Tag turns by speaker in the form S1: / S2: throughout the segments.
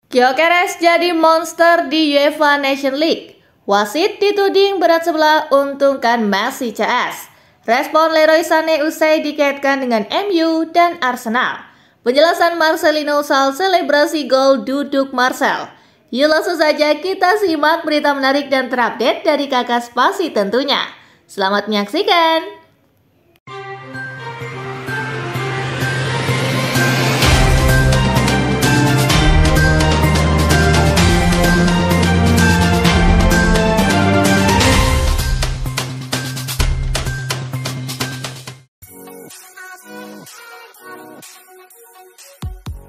S1: Gyökeres jadi monster di UEFA Nations League. Wasit dituding berat sebelah untungkan Messi CS. Respon Leroy Sané usai dikaitkan dengan MU dan Arsenal. Penjelasan Marcelino soal selebrasi gol duduk Marcel. Yuk langsung saja kita simak berita menarik dan terupdate dari Kakak Spasi tentunya. Selamat menyaksikan.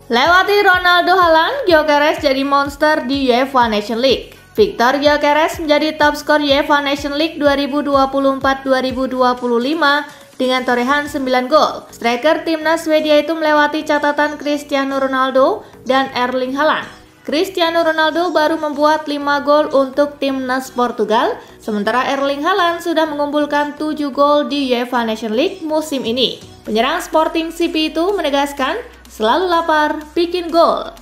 S1: Lewati Ronaldo Haaland, Gyökeres jadi monster di UEFA Nations League. Viktor Gyökeres menjadi top skor UEFA Nations League 2024-2025 dengan torehan 9 gol. Striker timnas Swedia itu melewati catatan Cristiano Ronaldo dan Erling Haaland. Cristiano Ronaldo baru membuat 5 gol untuk timnas Portugal, sementara Erling Haaland sudah mengumpulkan 7 gol di UEFA Nations League musim ini. Penyerang Sporting CP itu menegaskan, selalu lapar, bikin gol.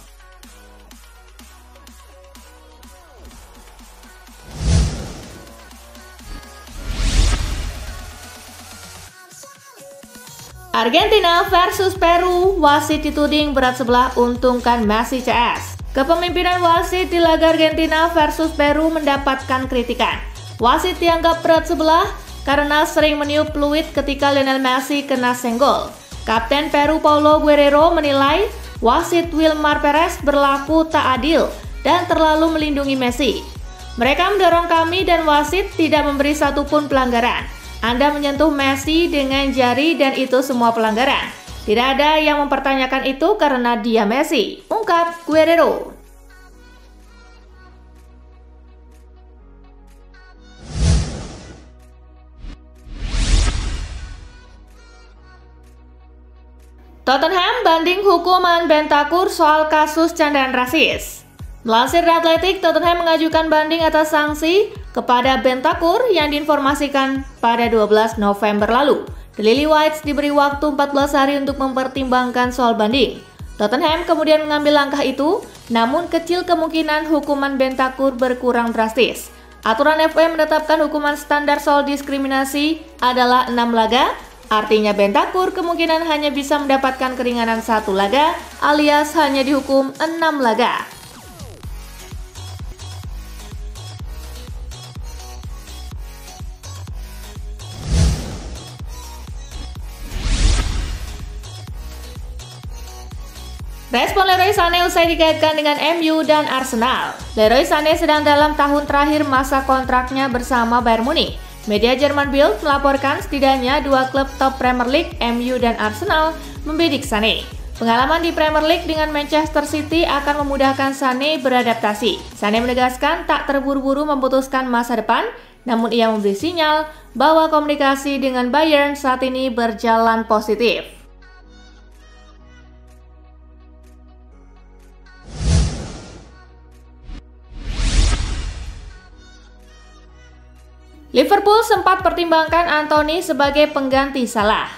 S1: Argentina versus Peru, wasit dituding berat sebelah untungkan Messi CS. Kepemimpinan wasit di laga Argentina versus Peru mendapatkan kritikan. Wasit dianggap berat sebelah karena sering meniup peluit ketika Lionel Messi kena senggol. Kapten Peru Paulo Guerrero menilai wasit Wilmar Perez berlaku tak adil dan terlalu melindungi Messi. Mereka mendorong kami dan wasit tidak memberi satupun pelanggaran. Anda menyentuh Messi dengan jari dan itu semua pelanggaran. Tidak ada yang mempertanyakan itu karena dia Messi, ungkap Guerrero. Tottenham banding hukuman Bentancur soal kasus candaan rasis. Melansir The Athletic, Tottenham mengajukan banding atas sanksi kepada Bentancur yang diinformasikan pada 12 November lalu. The Lily Whites diberi waktu 14 hari untuk mempertimbangkan soal banding. Tottenham kemudian mengambil langkah itu, namun kecil kemungkinan hukuman Bentancur berkurang drastis. Aturan FA menetapkan hukuman standar soal diskriminasi adalah 6 laga. Artinya Bentancur kemungkinan hanya bisa mendapatkan keringanan 1 laga alias hanya dihukum 6 laga. Respon Leroy Sané usai dikaitkan dengan MU dan Arsenal. Leroy Sané sedang dalam tahun terakhir masa kontraknya bersama Bayern Munich. Media Jerman Bild melaporkan setidaknya 2 klub top Premier League, MU dan Arsenal, membidik Sané. Pengalaman di Premier League dengan Manchester City akan memudahkan Sané beradaptasi. Sané menegaskan tak terburu-buru memutuskan masa depan, namun ia memberi sinyal bahwa komunikasi dengan Bayern saat ini berjalan positif. Liverpool sempat pertimbangkan Anthony sebagai pengganti Salah.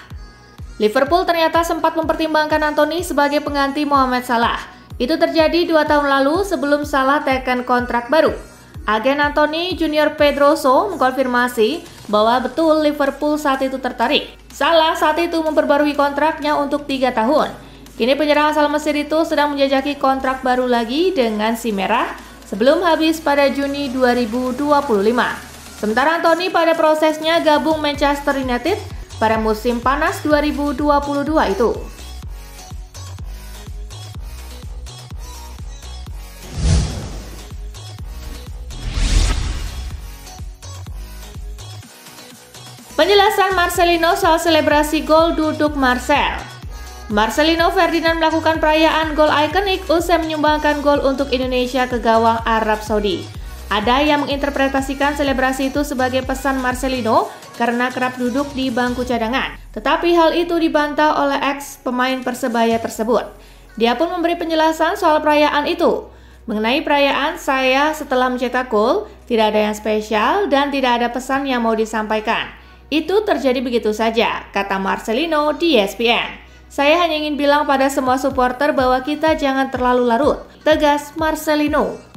S1: Liverpool ternyata sempat mempertimbangkan Anthony sebagai pengganti Mohamed Salah. Itu terjadi 2 tahun lalu sebelum Salah teken kontrak baru. Agen Anthony Junior Pedroso mengkonfirmasi bahwa betul Liverpool saat itu tertarik. Salah saat itu memperbarui kontraknya untuk 3 tahun. Kini penyerang asal Mesir itu sedang menjajaki kontrak baru lagi dengan si Merah sebelum habis pada Juni 2025. Sementara Anthony pada prosesnya gabung Manchester United pada musim panas 2022 itu. Penjelasan Marcelino soal selebrasi gol duduk Marcel. Marcelino Ferdinand melakukan perayaan gol ikonik usai menyumbangkan gol untuk Indonesia ke gawang Arab Saudi. Ada yang menginterpretasikan selebrasi itu sebagai pesan Marcelino karena kerap duduk di bangku cadangan. Tetapi hal itu dibantah oleh ex pemain Persebaya tersebut. Dia pun memberi penjelasan soal perayaan itu. Mengenai perayaan saya setelah mencetak gol, tidak ada yang spesial dan tidak ada pesan yang mau disampaikan. Itu terjadi begitu saja, kata Marcelino di ESPN. Saya hanya ingin bilang pada semua supporter bahwa kita jangan terlalu larut. tegas Marcelino.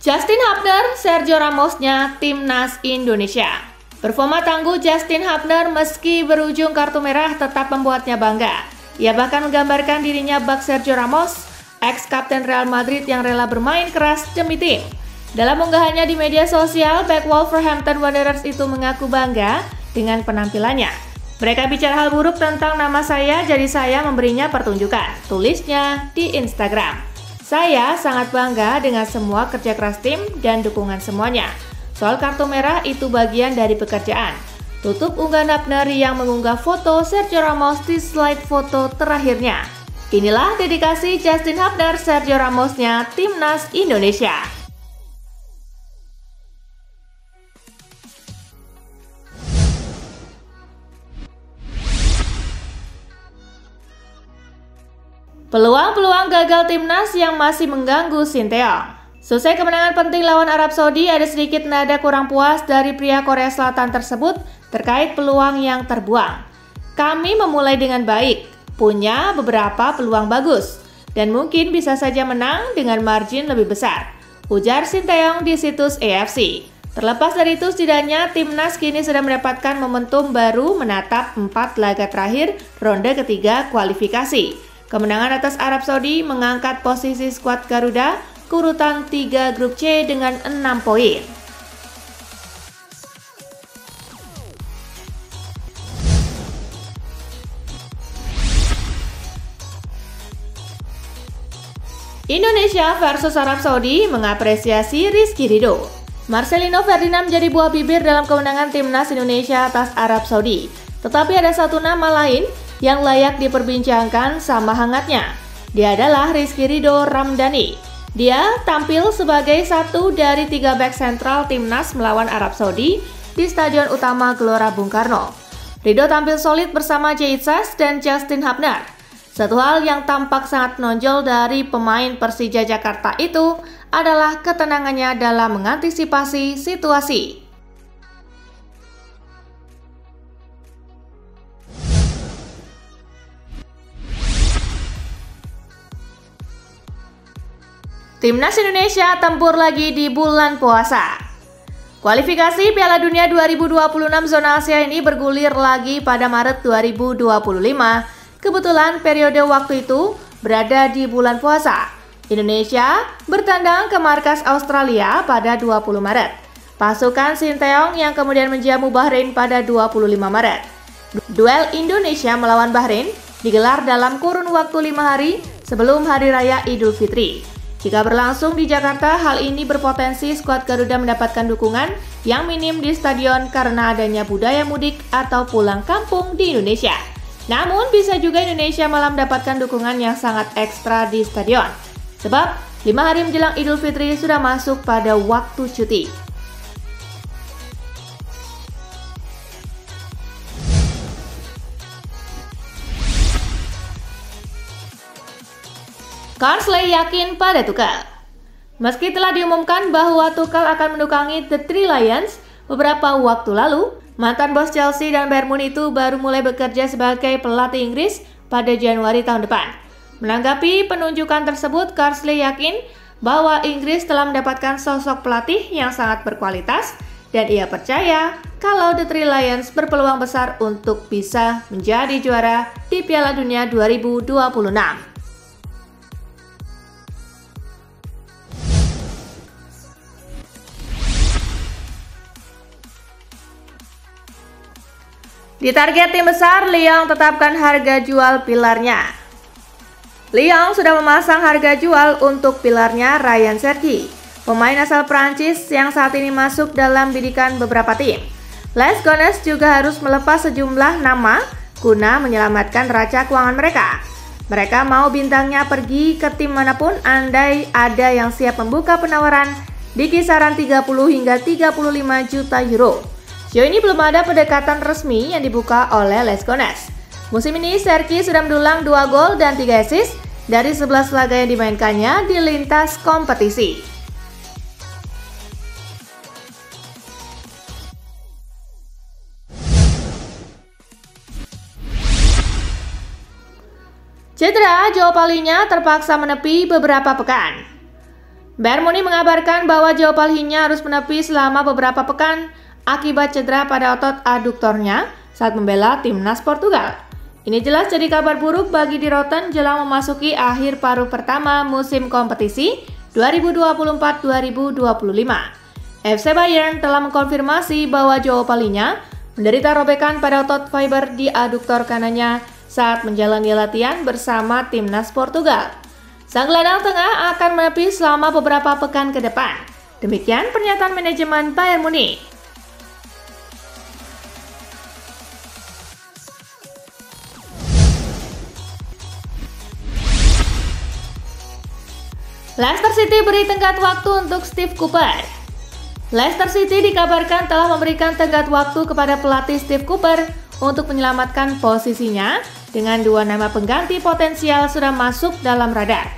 S1: Justin Hubner, Sergio Ramosnya Timnas Indonesia. Performa tangguh Justin Hubner meski berujung kartu merah tetap membuatnya bangga. Ia bahkan menggambarkan dirinya bak Sergio Ramos, ex-kapten Real Madrid yang rela bermain keras demi tim. Dalam unggahannya di media sosial, bek Wolverhampton Wanderers itu mengaku bangga dengan penampilannya. Mereka bicara hal buruk tentang nama saya, jadi saya memberinya pertunjukan, tulisnya di Instagram. Saya sangat bangga dengan semua kerja keras tim dan dukungan semuanya. Soal kartu merah itu bagian dari pekerjaan. Tutup unggahan Hubner yang mengunggah foto Sergio Ramos di slide foto terakhirnya. Inilah dedikasi Justin Hubner Sergio Ramosnya Timnas Indonesia. Peluang-peluang gagal timnas yang masih mengganggu Sinteyong. Selesai kemenangan penting lawan Arab Saudi, ada sedikit nada kurang puas dari pria Korea Selatan tersebut terkait peluang yang terbuang. Kami memulai dengan baik, punya beberapa peluang bagus, dan mungkin bisa saja menang dengan margin lebih besar, ujar Sinteyong di situs AFC. Terlepas dari itu, setidaknya timnas kini sudah mendapatkan momentum baru menatap 4 laga terakhir ronde ketiga kualifikasi. Kemenangan atas Arab Saudi mengangkat posisi skuad Garuda ke urutan 3 grup C dengan 6 poin. Indonesia versus Arab Saudi mengapresiasi Rizky Ridho. Marcelino Ferdinand menjadi buah bibir dalam kemenangan timnas Indonesia atas Arab Saudi. Tetapi ada satu nama lain yang layak diperbincangkan sama hangatnya. Dia adalah Rizky Ridho Ramdhani. Dia tampil sebagai satu dari 3 bek sentral timnas melawan Arab Saudi di Stadion Utama Gelora Bung Karno. Ridho tampil solid bersama Jay Itzas dan Justin Hubner. Satu hal yang tampak sangat menonjol dari pemain Persija Jakarta itu adalah ketenangannya dalam mengantisipasi situasi. Timnas Indonesia tempur lagi di bulan puasa. Kualifikasi Piala Dunia 2026 zona Asia ini bergulir lagi pada Maret 2025. Kebetulan periode waktu itu berada di bulan puasa. Indonesia bertandang ke markas Australia pada 20 Maret. Pasukan Sinteyong yang kemudian menjamu Bahrain pada 25 Maret. Duel Indonesia melawan Bahrain digelar dalam kurun waktu 5 hari sebelum Hari Raya Idul Fitri. Jika berlangsung di Jakarta, hal ini berpotensi skuad Garuda mendapatkan dukungan yang minim di stadion karena adanya budaya mudik atau pulang kampung di Indonesia. Namun, bisa juga Indonesia malah mendapatkan dukungan yang sangat ekstra di stadion. Sebab, 5 hari menjelang Idul Fitri sudah masuk pada waktu cuti. Carsley yakin pada Tuchel. Meski telah diumumkan bahwa Tuchel akan mendukangi The Three Lions beberapa waktu lalu, mantan bos Chelsea dan Bayern Munich itu baru mulai bekerja sebagai pelatih Inggris pada Januari tahun depan. Menanggapi penunjukan tersebut, Carsley yakin bahwa Inggris telah mendapatkan sosok pelatih yang sangat berkualitas dan ia percaya kalau The Three Lions berpeluang besar untuk bisa menjadi juara di Piala Dunia 2026. Di target tim besar, Lyon tetapkan harga jual pilarnya. Lyon sudah memasang harga jual untuk pilarnya Ryan Cherki, pemain asal Prancis yang saat ini masuk dalam bidikan beberapa tim. Les Gones juga harus melepas sejumlah nama guna menyelamatkan neraca keuangan mereka. Mereka mau bintangnya pergi ke tim manapun andai ada yang siap membuka penawaran di kisaran 30 hingga 35 juta euro. Sejauh ini belum ada pendekatan resmi yang dibuka oleh Les Gones. Musim ini Cherki sudah mendulang 2 gol dan 3 assist dari 11 laga yang dimainkannya di lintas kompetisi. Cedera, Joao Palhinha terpaksa menepi beberapa pekan. Bayern Munich mengabarkan bahwa Joao Palhinha harus menepi selama beberapa pekan akibat cedera pada otot aduktornya saat membela timnas Portugal. Ini jelas jadi kabar buruk bagi Die Roten jelang memasuki akhir paruh pertama musim kompetisi 2024-2025. FC Bayern telah mengkonfirmasi bahwa Joao Palhinha menderita robekan pada otot fiber di aduktor kanannya saat menjalani latihan bersama timnas Portugal. Sang gelandang tengah akan menepi selama beberapa pekan ke depan. Demikian pernyataan manajemen Bayern Munich. Leicester City beri tenggat waktu untuk Steve Cooper. Leicester City dikabarkan telah memberikan tenggat waktu kepada pelatih Steve Cooper untuk menyelamatkan posisinya dengan 2 nama pengganti potensial sudah masuk dalam radar.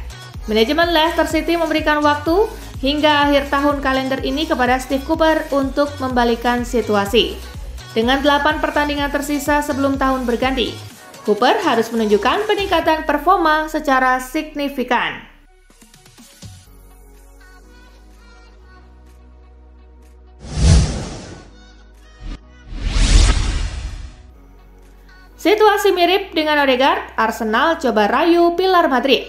S1: Manajemen Leicester City memberikan waktu hingga akhir tahun kalender ini kepada Steve Cooper untuk membalikan situasi. Dengan 8 pertandingan tersisa sebelum tahun berganti, Cooper harus menunjukkan peningkatan performa secara signifikan. Situasi mirip dengan Odegaard, Arsenal coba rayu pilar Madrid.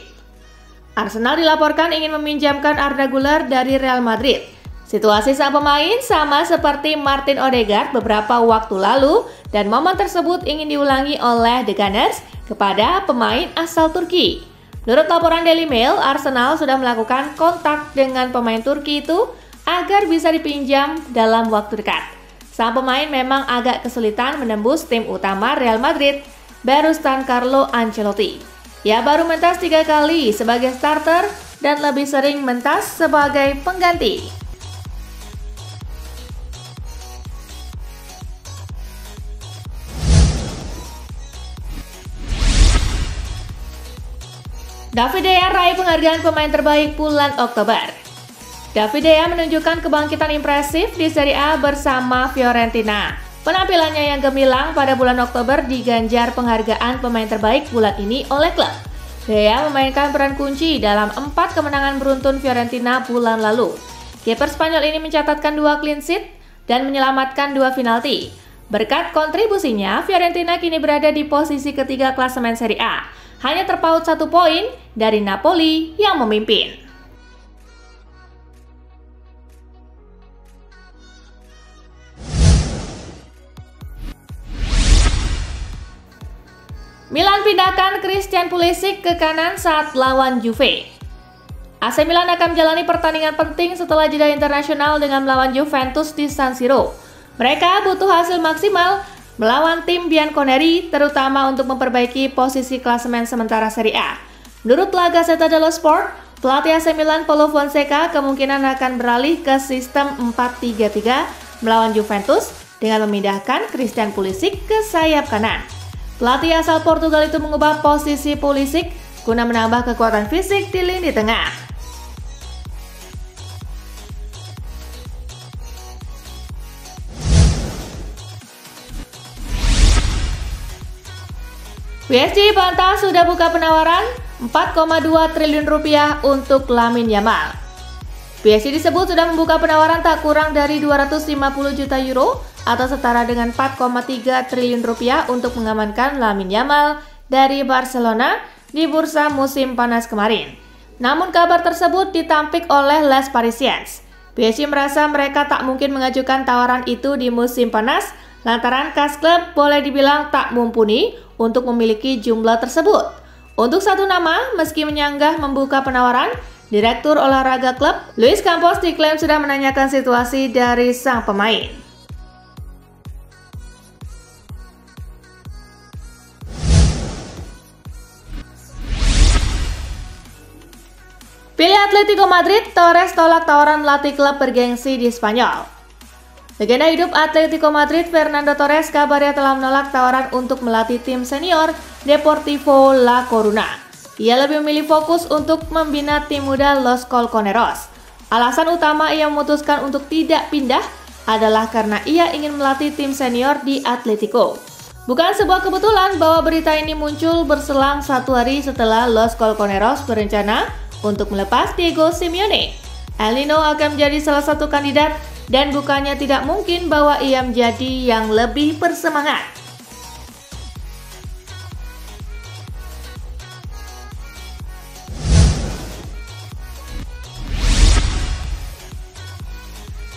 S1: Arsenal dilaporkan ingin meminjamkan Arda Güler dari Real Madrid. Situasi sang pemain sama seperti Martin Odegaard beberapa waktu lalu dan momen tersebut ingin diulangi oleh The Gunners kepada pemain asal Turki. Menurut laporan Daily Mail, Arsenal sudah melakukan kontak dengan pemain Turki itu agar bisa dipinjam dalam waktu dekat. Sang pemain memang agak kesulitan menembus tim utama Real Madrid, Berustan Carlo Ancelotti. Ia baru mentas 3 kali sebagai starter dan lebih sering mentas sebagai pengganti. David De Gea raih penghargaan pemain terbaik bulan Oktober. David De Gea menunjukkan kebangkitan impresif di Serie A bersama Fiorentina. Penampilannya yang gemilang pada bulan Oktober diganjar penghargaan pemain terbaik bulan ini oleh klub. De Gea memainkan peran kunci dalam 4 kemenangan beruntun Fiorentina bulan lalu. Kiper Spanyol ini mencatatkan 2 clean sheet dan menyelamatkan 2 penalti. Berkat kontribusinya, Fiorentina kini berada di posisi ketiga klasemen Serie A. Hanya terpaut 1 poin dari Napoli yang memimpin. Milan pindahkan Christian Pulisic ke kanan saat lawan Juve. AC Milan akan menjalani pertandingan penting setelah jeda internasional dengan melawan Juventus di San Siro. Mereka butuh hasil maksimal melawan tim Bianconeri, terutama untuk memperbaiki posisi klasemen sementara Serie A. Menurut La Gazzetta dello Sport, pelatih AC Milan Paulo Fonseca kemungkinan akan beralih ke sistem 4-3-3 melawan Juventus dengan memindahkan Christian Pulisic ke sayap kanan. Pelatih asal Portugal itu mengubah posisi Pulisic guna menambah kekuatan fisik di lini tengah. PSG bantah sudah buka penawaran 4,2 triliun rupiah untuk Lamine Yamal. PSG disebut sudah membuka penawaran tak kurang dari 250 juta euro atau setara dengan 4,3 triliun rupiah untuk mengamankan Lamine Yamal dari Barcelona di bursa musim panas kemarin. Namun kabar tersebut ditampik oleh Les Parisiens. PSG merasa mereka tak mungkin mengajukan tawaran itu di musim panas lantaran kas klub boleh dibilang tak mumpuni untuk memiliki jumlah tersebut. Untuk satu nama, meski menyanggah membuka penawaran, Direktur olahraga klub, Luis Campos diklaim sudah menanyakan situasi dari sang pemain. Pilih Atletico Madrid, Torres tolak tawaran melatih klub bergengsi di Spanyol. Legenda hidup Atletico Madrid, Fernando Torres, kabarnya telah menolak tawaran untuk melatih tim senior Deportivo La Coruna. Ia lebih memilih fokus untuk membina tim muda Los Colchoneros. Alasan utama ia memutuskan untuk tidak pindah adalah karena ia ingin melatih tim senior di Atletico. Bukan sebuah kebetulan bahwa berita ini muncul berselang 1 hari setelah Los Colchoneros berencana untuk melepas Diego Simeone. El Nino akan menjadi salah satu kandidat dan bukannya tidak mungkin bahwa ia menjadi yang lebih bersemangat.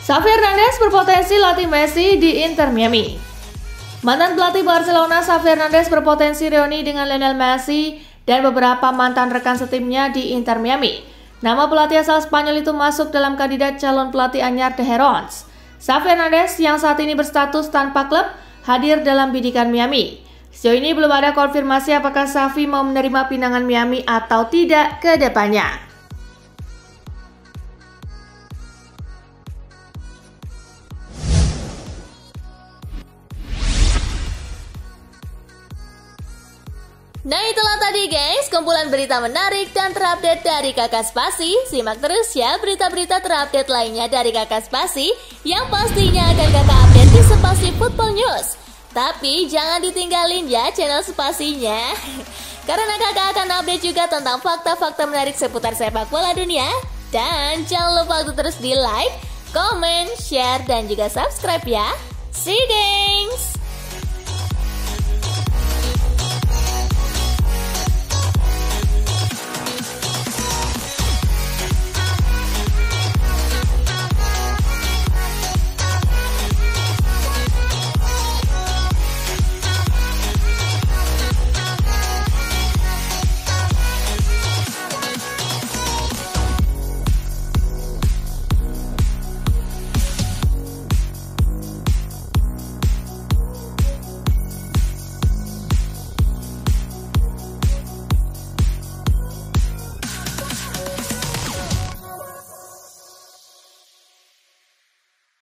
S1: Xavi Hernandez berpotensi latih Messi di Inter Miami. Mantan pelatih Barcelona Xavi Hernandez berpotensi reuni dengan Lionel Messi dan beberapa mantan rekan setimnya di Inter Miami. Nama pelatih asal Spanyol itu masuk dalam kandidat calon pelatih anyar The Herons. Xavi Hernandez yang saat ini berstatus tanpa klub hadir dalam bidikan Miami. Sejauh ini belum ada konfirmasi apakah Xavi mau menerima pinangan Miami atau tidak ke depannya. Nah itulah tadi guys, kumpulan berita menarik dan terupdate dari Kakak Spasi. Simak terus ya berita-berita terupdate lainnya dari Kakak Spasi yang pastinya akan Kakak update di Spasi Football News. Tapi jangan ditinggalin ya channel Spasinya, karena Kakak akan update juga tentang fakta-fakta menarik seputar sepak bola dunia. Dan jangan lupa untuk terus di like, comment, share, dan juga subscribe ya. See you guys!